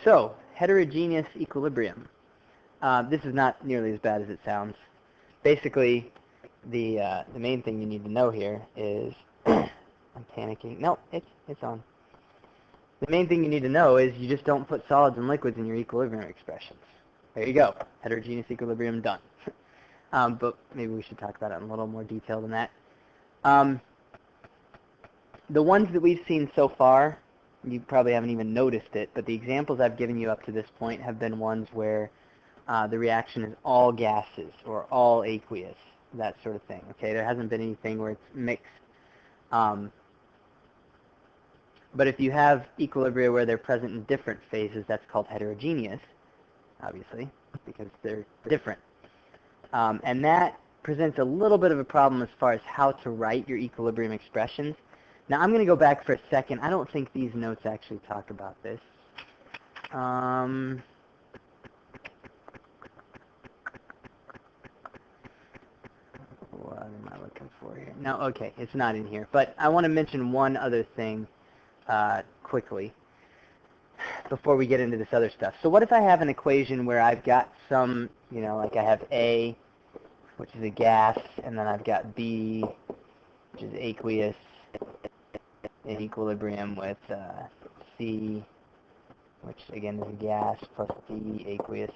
So, heterogeneous equilibrium. This is not nearly as bad as it sounds. Basically, the main thing you need to know here is I'm panicking. No, it's on. The main thing you need to know is you just don't put solids and liquids in your equilibrium expressions. There you go. Heterogeneous equilibrium done. But maybe we should talk about it in a little more detail than that. The ones that we've seen so far, you probably haven't even noticed it, but the examples I've given you up to this point have been ones where the reaction is all gases or all aqueous, that sort of thing. Okay, there hasn't been anything where it's mixed. But if you have equilibria where they're present in different phases, that's called heterogeneous, obviously, because they're different. And that presents a little bit of a problem as far as how to write your equilibrium expressions. Now, I'm going to go back for a second. I don't think these notes actually talk about this. What am I looking for here? No, okay, it's not in here. But I want to mention one other thing quickly before we get into this other stuff. So what if I have an equation where I've got some, like I have A, which is a gas, and then I've got B, which is aqueous, in equilibrium with C, which again is a gas, plus D, aqueous.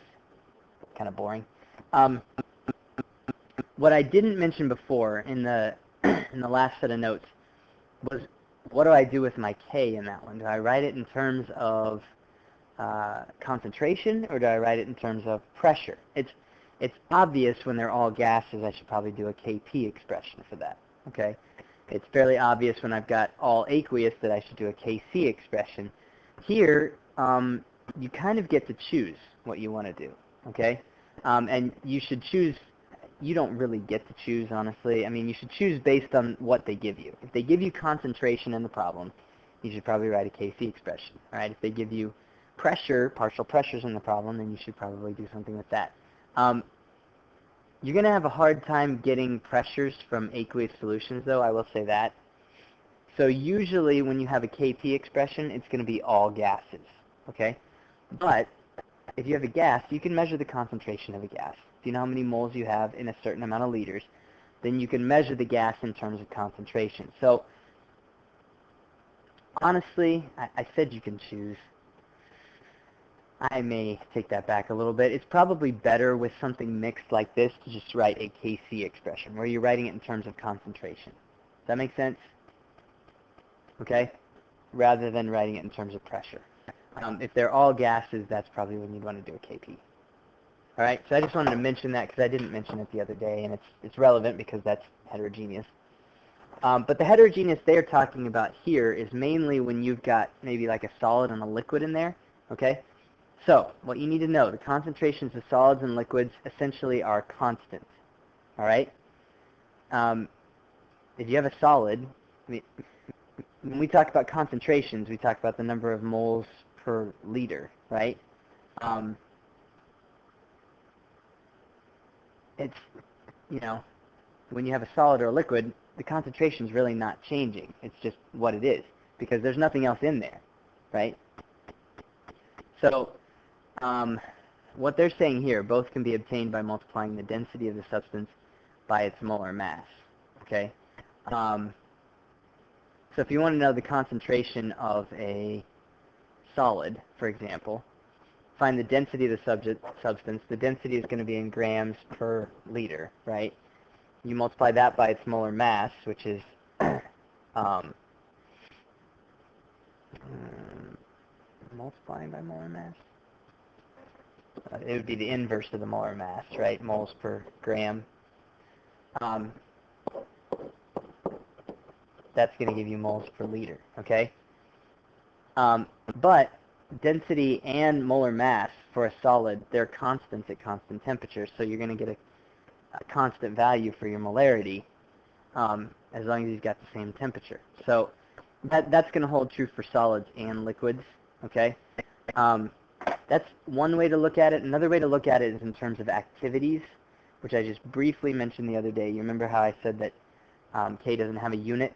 Kind of boring. What I didn't mention before in the in the last set of notes was, what do I do with my K in that one? Do I write it in terms of concentration, or do I write it in terms of pressure? It's obvious when they're all gases, I should probably do a Kp expression for that. Okay, it's fairly obvious when I've got all aqueous that I should do a Kc expression. Here, you kind of get to choose what you want to do. Okay, and you should choose. You don't really get to choose, honestly. I mean, you should choose based on what they give you. If they give you concentration in the problem, you should probably write a Kc expression. All right? If they give you pressure, partial pressures in the problem, then you should probably do something with that. You're going to have a hard time getting pressures from aqueous solutions, though, I will say that. So usually when you have a Kp expression, it's going to be all gases. Okay? But if you have a gas, you can measure the concentration of a gas. If you know how many moles you have in a certain amount of liters, then you can measure the gas in terms of concentration. So honestly, I said you can choose. I may take that back a little bit. It's probably better with something mixed like this to just write a Kc expression, where you're writing it in terms of concentration. Does that make sense? Okay? Rather than writing it in terms of pressure. If they're all gases, that's probably when you'd want to do a Kp. All right, so I just wanted to mention that because I didn't mention it the other day, and it's relevant because that's heterogeneous. But the heterogeneous they're talking about here is mainly when you've got maybe like a solid and a liquid in there. Okay, so what you need to know, the concentrations of solids and liquids essentially are constant. All right, if you have a solid, when we talk about concentrations, we talk about the number of moles per liter, right? It's, when you have a solid or a liquid, the concentration is really not changing. It's just what it is, because there's nothing else in there, right? So what they're saying here, both can be obtained by multiplying the density of the substance by its molar mass, okay? So if you want to know the concentration of a solid, for example, find the density of the substance. The density is going to be in grams per liter, right? You multiply that by its molar mass, which is multiplying by molar mass. It would be the inverse of the molar mass, right? Moles per gram. That's going to give you moles per liter, okay? But density and molar mass for a solid, they're constants at constant temperature, so you're going to get a constant value for your molarity as long as you've got the same temperature. So that's going to hold true for solids and liquids, okay? That's one way to look at it. Another way to look at it is in terms of activities, which I just briefly mentioned the other day. You remember how I said that K doesn't have a unit,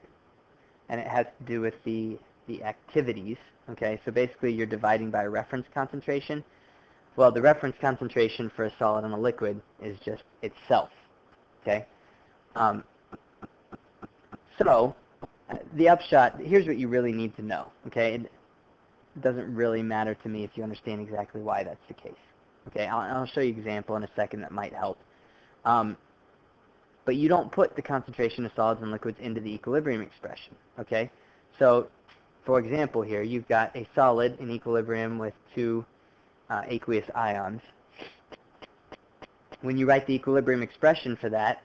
and it has to do with the activities. Okay, so basically you're dividing by reference concentration. Well, the reference concentration for a solid and a liquid is just itself. Okay, um, so the upshot, here's what you really need to know. Okay, it doesn't really matter to me if you understand exactly why that's the case. Okay, I'll show you an example in a second that might help. But you don't put the concentration of solids and liquids into the equilibrium expression. Okay, so for example here, you've got a solid in equilibrium with two aqueous ions. When you write the equilibrium expression for that,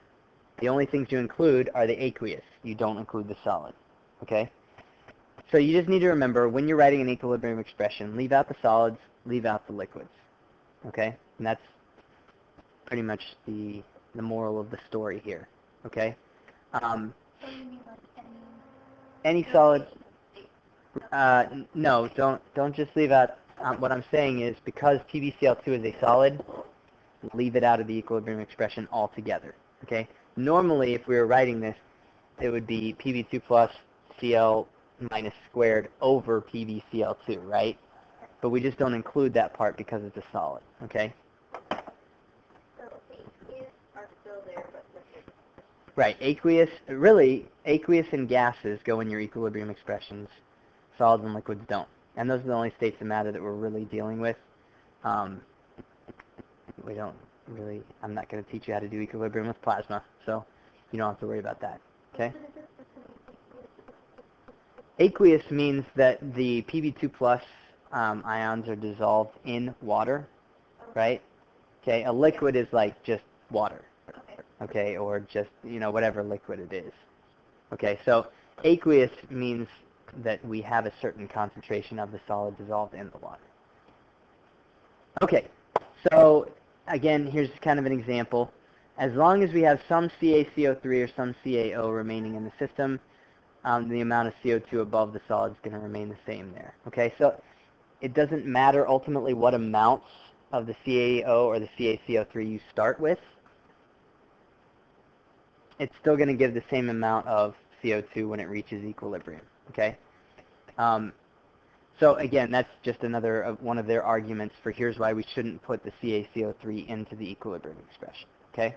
the only things you include are the aqueous. You don't include the solid. Okay? So you just need to remember, when you're writing an equilibrium expression, leave out the solids, leave out the liquids. Okay? And that's pretty much the moral of the story here. Okay? Any solid... no, don't just leave out... what I'm saying is, because PbCl2 is a solid, leave it out of the equilibrium expression altogether. Okay? Normally, if we were writing this, it would be Pb2 plus Cl minus squared over PbCl2, right? But we just don't include that part because it's a solid. Okay? So aqueous are still there, but liquids. Right. Aqueous and gases go in your equilibrium expressions. Solids and liquids don't. And those are the only states of matter that we're really dealing with. We don't really, I'm not going to teach you how to do equilibrium with plasma, so you don't have to worry about that. Okay? Aqueous means that the Pb2 plus ions are dissolved in water, right? Okay, a liquid is like just water, okay, or just, whatever liquid it is. Okay, so aqueous means that we have a certain concentration of the solid dissolved in the water. Okay, so again, here's kind of an example. As long as we have some CaCO3 or some CaO remaining in the system, the amount of CO2 above the solid is going to remain the same there. Okay, so it doesn't matter ultimately what amounts of the CaO or the CaCO3 you start with. It's still going to give the same amount of CO2 when it reaches equilibrium. Okay. So again, that's just another one of their arguments for here's why we shouldn't put the CaCO3 into the equilibrium expression. Okay.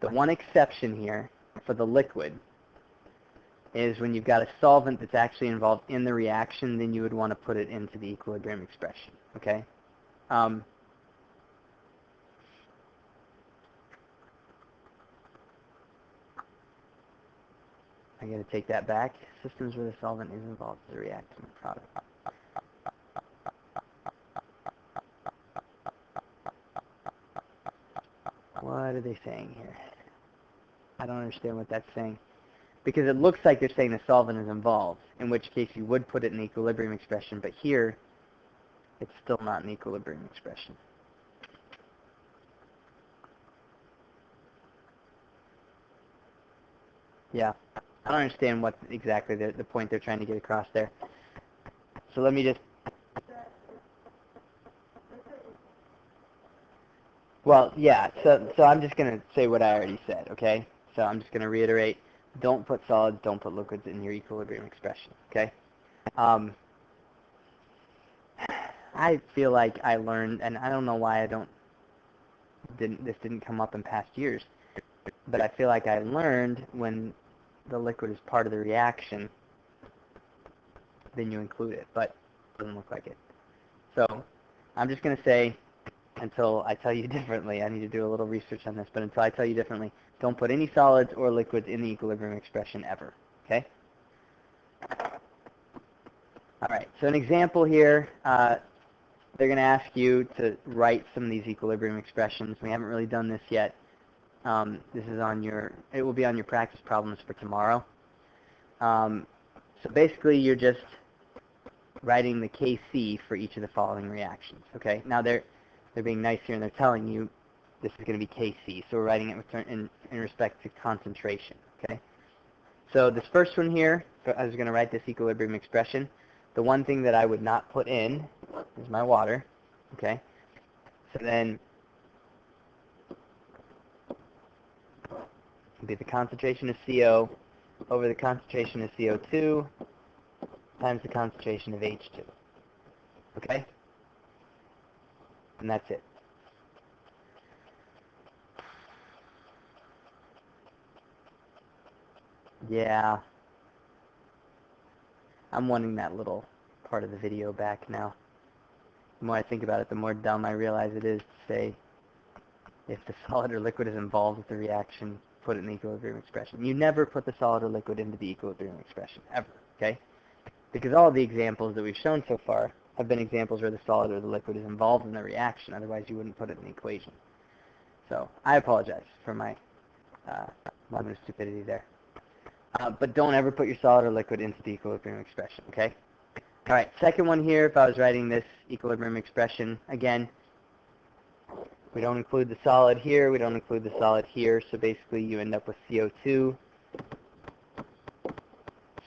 The one exception here for the liquid is when you've got a solvent that's actually involved in the reaction, then you would want to put it into the equilibrium expression. Okay. I got to take that back. Systems where the solvent is involved in the reactant product. What are they saying here? I don't understand what that's saying. Because it looks like they're saying the solvent is involved, in which case you would put it in the equilibrium expression, but here it's still not an equilibrium expression. Yeah, I don't understand what exactly the point they're trying to get across there. So let me just... Well, yeah, so I'm just going to say what I already said, okay? So I'm just going to reiterate, don't put solids, don't put liquids in your equilibrium expression, okay? I feel like I learned, and I don't know why this didn't come up in past years, but I feel like I learned when the liquid is part of the reaction, then you include it, but it doesn't look like it. So I'm just going to say, until I tell you differently, I need to do a little research on this, but until I tell you differently, don't put any solids or liquids in the equilibrium expression ever, okay? All right, so an example here, they're going to ask you to write some of these equilibrium expressions. We haven't really done this yet. This is it will be on your practice problems for tomorrow. So basically, you're just writing the Kc for each of the following reactions, okay? Now, they're being nice here, and they're telling you this is going to be Kc, so we're writing it in respect to concentration, okay? So this first one here, I was going to write this equilibrium expression. The one thing that I would not put in is my water, okay? So then will be the concentration of CO over the concentration of CO2 times the concentration of H2. Okay? And that's it. Yeah. I'm wanting that little part of the video back now. The more I think about it, the more dumb I realize it is to say if the solid or liquid is involved with the reaction, put it in the equilibrium expression. You never put the solid or liquid into the equilibrium expression, ever, okay? Because all of the examples that we've shown so far have been examples where the solid or the liquid is involved in the reaction. Otherwise, you wouldn't put it in the equation. So I apologize for my moment of stupidity there. But don't ever put your solid or liquid into the equilibrium expression, okay? All right, second one here, if I was writing this equilibrium expression, again, we don't include the solid here, we don't include the solid here, so basically you end up with CO2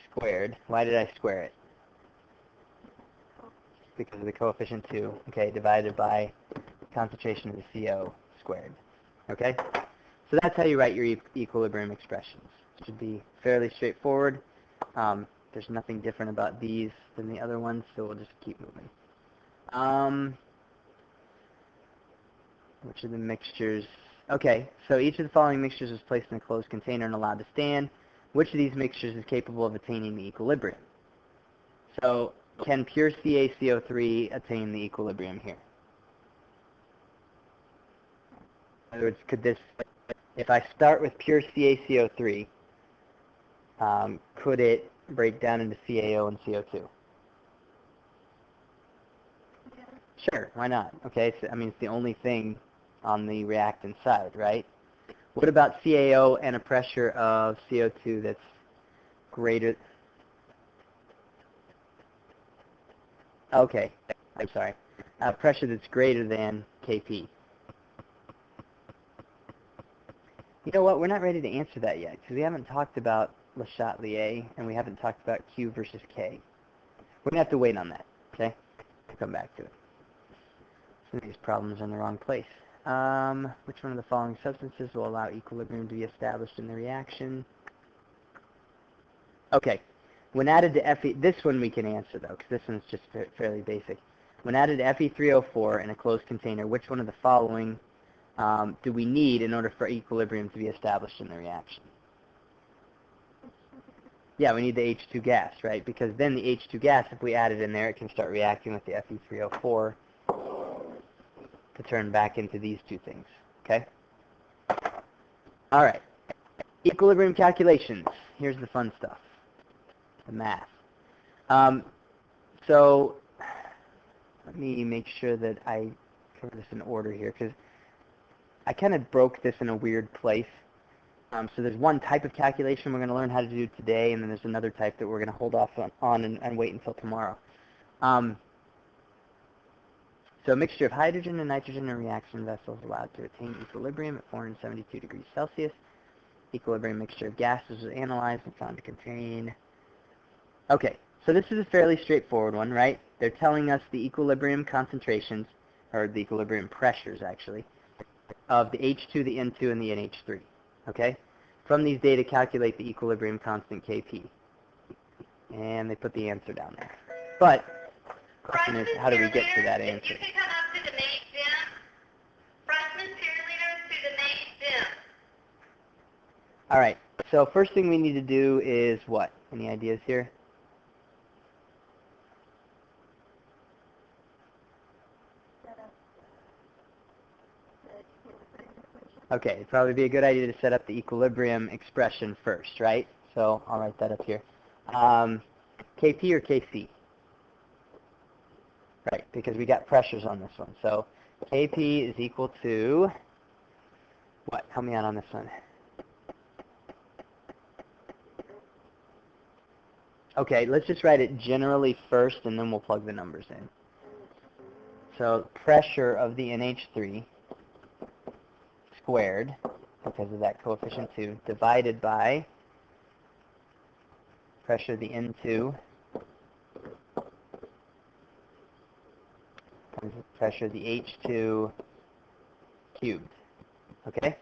squared. Why did I square it? Because of the coefficient 2, okay, divided by concentration of the CO squared, okay? So that's how you write your equilibrium expressions. It should be fairly straightforward. There's nothing different about these than the other ones, so we'll just keep moving. Which of the mixtures? Okay, so each of the following mixtures is placed in a closed container and allowed to stand. Which of these mixtures is capable of attaining the equilibrium? So can pure CaCO3 attain the equilibrium here? In other words, could this, if I start with pure CaCO3, could it break down into CaO and CO2? Yeah. Sure, why not? Okay, so I mean, it's the only thing on the reactant side, right? What about CaO and a pressure of CO2 that's greater? Okay, I'm sorry. Pressure that's greater than Kp. You know what? We're not ready to answer that yet because we haven't talked about Le Chatelier and we haven't talked about Q versus K. We're going to have to wait on that, okay? We'll come back to it. Some of these problems are in the wrong place. Which one of the following substances will allow equilibrium to be established in the reaction? Okay. When added to Fe, this one we can answer though, because this one's just fairly basic. When added to Fe3O4 in a closed container, which one of the following do we need in order for equilibrium to be established in the reaction? Yeah, we need the H2 gas, right? Because then the H2 gas, if we add it in there, it can start reacting with the Fe3O4 to turn back into these two things, okay? All right. Equilibrium calculations. Here's the fun stuff. The math. So let me make sure that I cover this in order here because I kind of broke this in a weird place. So there's one type of calculation we're going to learn how to do today, and then there's another type that we're going to hold off on and wait until tomorrow. So a mixture of hydrogen and nitrogen in a reaction vessel is allowed to attain equilibrium at 472 degrees Celsius. Equilibrium mixture of gases was analyzed and found to contain... Okay, so this is a fairly straightforward one, right? They're telling us the equilibrium concentrations, or the equilibrium pressures, actually, of the H2, the N2, and the NH3. Okay? From these data, calculate the equilibrium constant Kp. And they put the answer down there. But the question is, how do we get to that answer? If you can come up to the main gym. Freshman cheerleaders to the main gym. All right. So first thing we need to do is what? Any ideas here? Okay, it'd probably be a good idea to set up the equilibrium expression first, right? So I'll write that up here. Kp or Kc? Right, because we got pressures on this one. So Kp is equal to, what? Help me out on this one. Okay, let's just write it generally first, and then we'll plug the numbers in. So pressure of the NH3 squared, because of that coefficient 2, divided by pressure of the N2 times the pressure of the H2 cubed. Okay?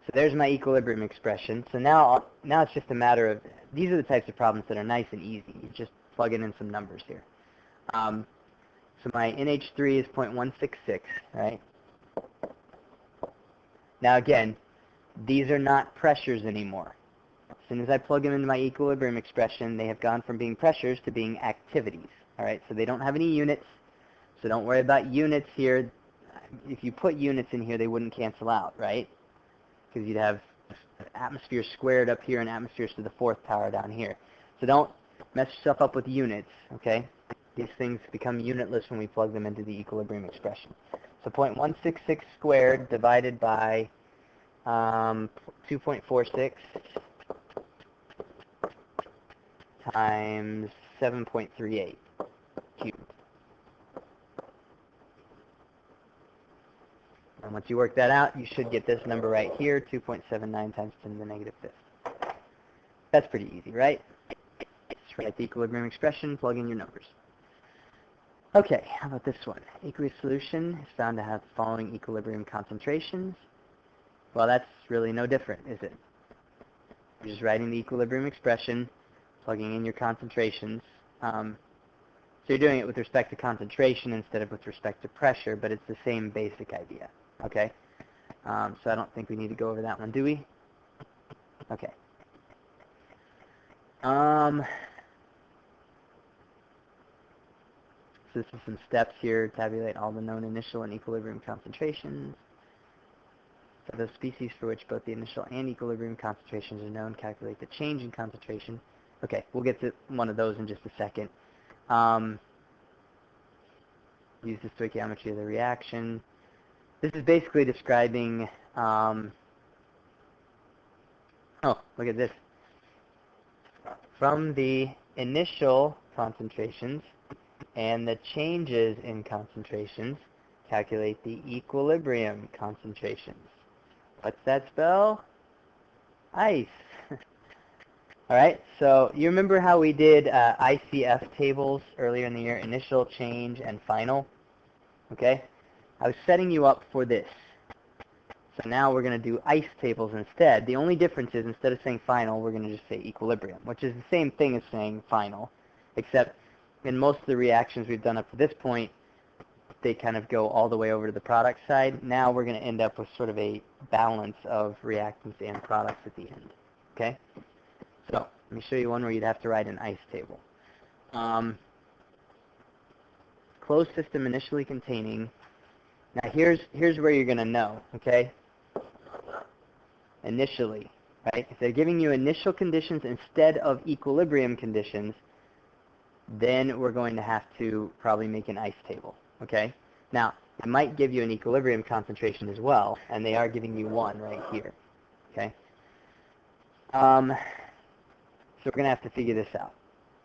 So there's my equilibrium expression. So now it's just a matter of, these are the types of problems that are nice and easy. You just plug in some numbers here. So my NH3 is 0.166, right? Now again, these are not pressures anymore. As soon as I plug them into my equilibrium expression, they have gone from being pressures to being activities. All right, so they don't have any units, so don't worry about units here. If you put units in here, they wouldn't cancel out, right? Because you'd have atmosphere squared up here and atmospheres to the fourth power down here. So don't mess yourself up with units, okay? These things become unitless when we plug them into the equilibrium expression. So 0.166 squared divided by 2.46 times 7.38 cubed. And once you work that out, you should get this number right here, 2.79 times 10 to the negative fifth. That's pretty easy, right? Just write the equilibrium expression, plug in your numbers. Okay, how about this one? Aqueous solution is found to have the following equilibrium concentrations. Well, that's really no different, is it? You're just writing the equilibrium expression, plugging in your concentrations. So you're doing it with respect to concentration instead of with respect to pressure, but it's the same basic idea. Okay? So I don't think we need to go over that one, do we? Okay. So this is some steps here. Tabulate all the known initial and equilibrium concentrations. For those species for which both the initial and equilibrium concentrations are known, calculate the change in concentration. Okay, we'll get to one of those in just a second. Use the stoichiometry of the reaction. This is basically describing, oh, look at this. From the initial concentrations and the changes in concentrations, calculate the equilibrium concentrations. What's that spell? Ice. All right, so you remember how we did ICF tables earlier in the year, initial, change, and final? Okay? I was setting you up for this. So now we're going to do ice tables instead. The only difference is instead of saying final, we're going to just say equilibrium, which is the same thing as saying final, except in most of the reactions we've done up to this point, they kind of go all the way over to the product side. Now we're going to end up with sort of a balance of reactants and products at the end. Okay? So let me show you one where you'd have to write an ice table. Closed system initially containing. Now here's where you're going to know, okay? Initially, right? If they're giving you initial conditions instead of equilibrium conditions, then we're going to have to probably make an ice table, okay? Now, it might give you an equilibrium concentration as well, and they are giving you one right here, okay? So we're going to have to figure this out,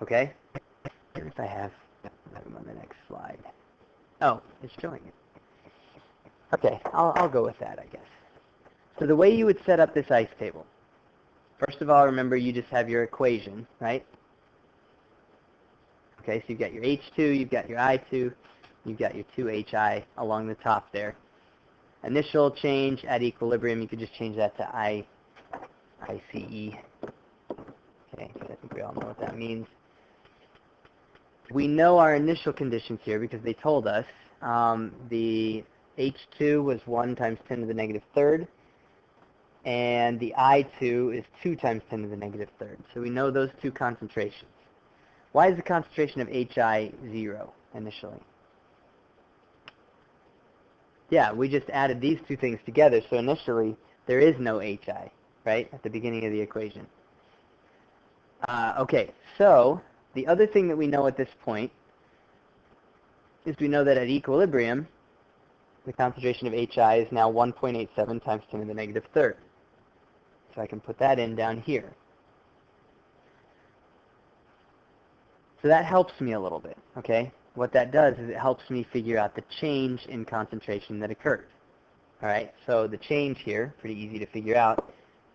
okay? If I have them on the next slide. Oh, it's showing it. Okay, I'll go with that, I guess. So the way you would set up this ice table, first of all, remember you just have your equation, right? Okay, so you've got your H2, you've got your I2, you've got your 2HI along the top there. Initial change at equilibrium, you could just change that to ICE. Okay, so I think we all know what that means. We know our initial conditions here because they told us the H2 was 1 times 10 to the negative third, and the I2 is 2 times 10 to the negative third. So we know those two concentrations. Why is the concentration of HI 0 initially? Yeah, we just added these two things together, so initially there is no HI, right, at the beginning of the equation. Okay, so the other thing that we know at this point is we know that at equilibrium, the concentration of HI is now 1.87 times 10 to the negative third. So I can put that in down here. So that helps me a little bit, okay? What that does is it helps me figure out the change in concentration that occurred. All right, so the change here, pretty easy to figure out,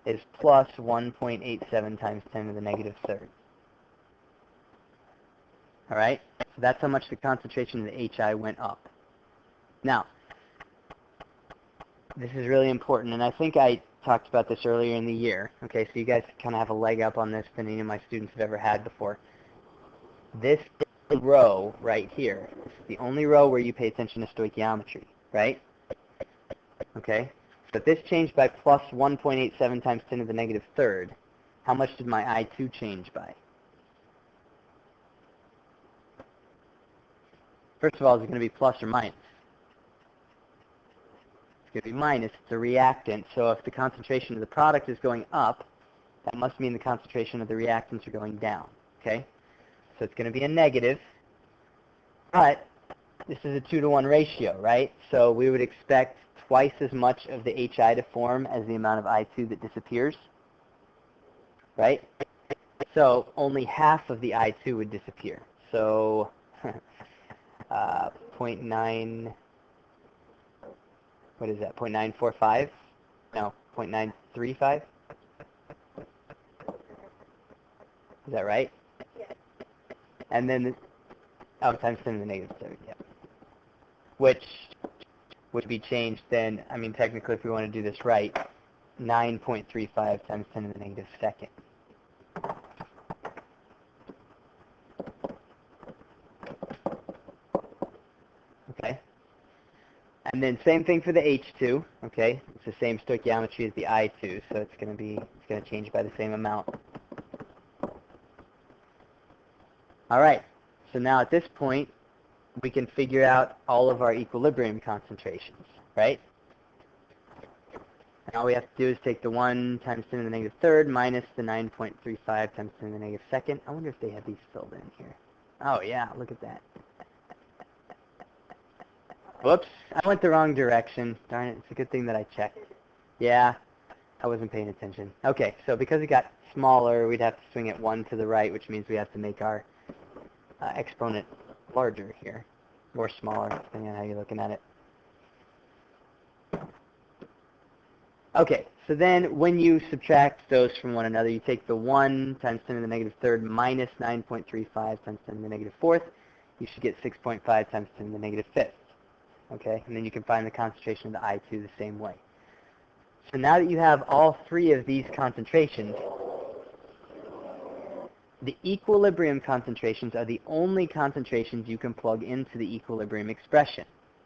is plus 1.87 times 10 to the negative third. All right, so that's how much the concentration of the HI went up. Now, this is really important, and I think I talked about this earlier in the year. Okay, so you guys kind of have a leg up on this than any of my students have ever had before. This row right here is the only row where you pay attention to stoichiometry, right? Okay, so if this changed by plus 1.87 times 10 to the negative third, how much did my I2 change by? First of all, is it going to be plus or minus? It's going to be minus. It's a reactant, so if the concentration of the product is going up, that must mean the concentration of the reactants are going down, okay? So it's going to be a negative, but this is a 2-to-1 ratio, right? So we would expect twice as much of the HI to form as the amount of I2 that disappears, right? So only half of the I2 would disappear. So 0.9, what is that, 0.945? No, 0.935? Is that right? Yes. And then, times 10 to the negative third, yeah. Which would be changed then, I mean, technically, if we want to do this right, 9.35 times 10 to the negative second. Okay? And then same thing for the H2, okay? It's the same stoichiometry as the I2, so it's going to change by the same amount. All right, so now at this point, we can figure out all of our equilibrium concentrations, right? And all we have to do is take the 1 times 10 to the negative third minus the 9.35 times 10 to the negative second. I wonder if they have these filled in here. Oh, yeah, look at that. Whoops, I went the wrong direction. Darn it, it's a good thing that I checked. Yeah, I wasn't paying attention. Okay, so because it got smaller, we'd have to swing it 1 to the right, which means we have to make our exponent larger here, or smaller, depending on how you're looking at it. Okay, so then when you subtract those from one another, you take the 1 times 10 to the negative third minus 9.35 times 10 to the negative fourth. You should get 6.5 times 10 to the negative fifth. Okay, and then you can find the concentration of the I2 the same way. So now that you have all three of these concentrations, the equilibrium concentrations are the only concentrations you can plug into the equilibrium expression.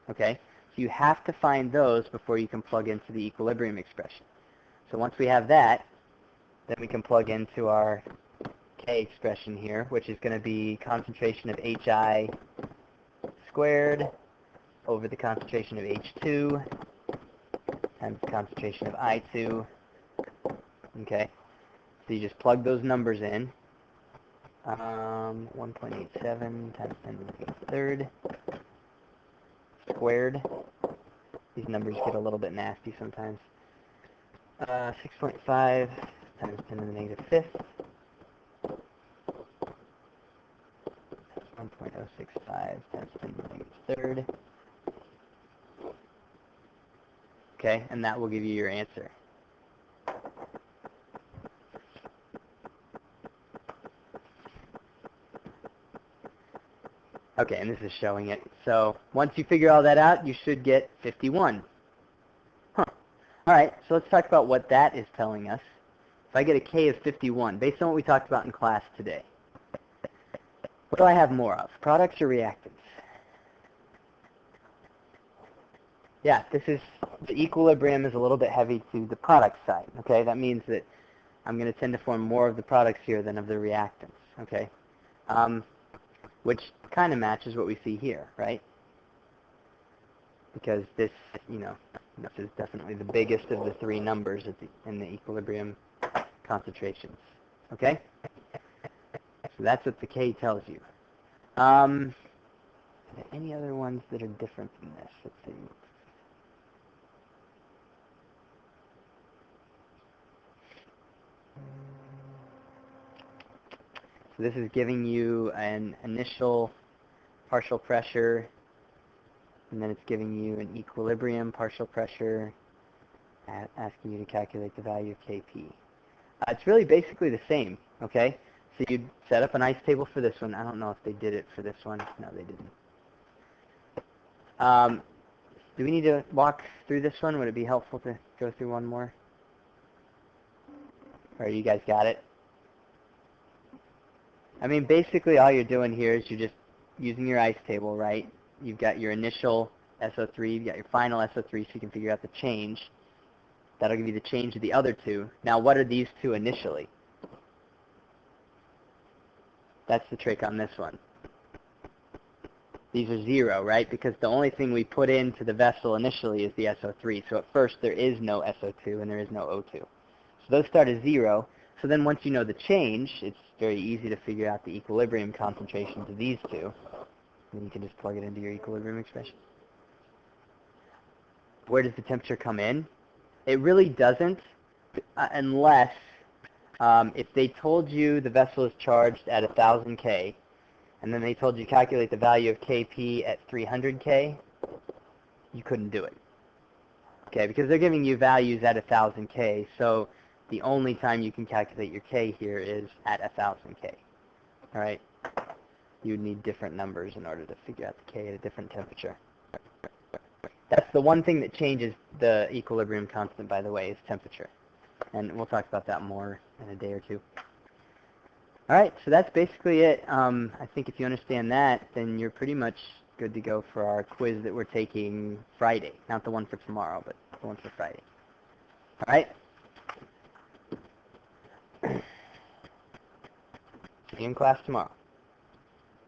Okay, so you have to find those before you can plug into the equilibrium expression. So once we have that, then we can plug into our K expression here, which is going to be concentration of HI squared over the concentration of H2 times the concentration of I2. Okay, so you just plug those numbers in. 1.87 times 10 to the negative third squared. These numbers get a little bit nasty sometimes. 6.5 times 10 to the negative fifth. 1.065 times 10 to the negative third. Okay, and that will give you your answer. Okay, and this is showing it. So once you figure all that out, you should get 51. Huh. All right, so let's talk about what that is telling us. If I get a K of 51, based on what we talked about in class today, what do I have more of, products or reactants? Yeah, the equilibrium is a little bit heavy to the product side, okay? That means that I'm going to tend to form more of the products here than of the reactants, okay? Which kind of matches what we see here, right? Because this, this is definitely the biggest of the three numbers in the equilibrium concentrations, okay? So that's what the K tells you. Are there any other ones that are different than this? Let's see. So this is giving you an initial partial pressure, and then it's giving you an equilibrium partial pressure, asking you to calculate the value of Kp. It's really basically the same, okay? So you'd set up a nice table for this one. I don't know if they did it for this one. No, they didn't. Do we need to walk through this one? Would it be helpful to go through one more? Or you guys got it? I mean, basically all you're doing here is you're just using your ice table, right? You've got your initial SO3, you've got your final SO3, so you can figure out the change. That'll give you the change of the other two. Now, what are these two initially? That's the trick on this one. These are 0, right? Because the only thing we put into the vessel initially is the SO3. So at first there is no SO2 and there is no O2. So those start as 0. So then once you know the change, it's very easy to figure out the equilibrium concentrations of these two. And you can just plug it into your equilibrium expression. Where does the temperature come in? It really doesn't unless if they told you the vessel is charged at 1,000 K, and then they told you to calculate the value of Kp at 300 K, you couldn't do it. Okay, because they're giving you values at 1,000 K, so the only time you can calculate your K here is at 1,000 K. All right? You'd need different numbers in order to figure out the K at a different temperature. That's the one thing that changes the equilibrium constant, by the way, is temperature. And we'll talk about that more in a day or two. All right, so that's basically it. I think if you understand that, then you're pretty much good to go for our quiz that we're taking Friday. Not the one for tomorrow, but the one for Friday. All right? See you in class tomorrow.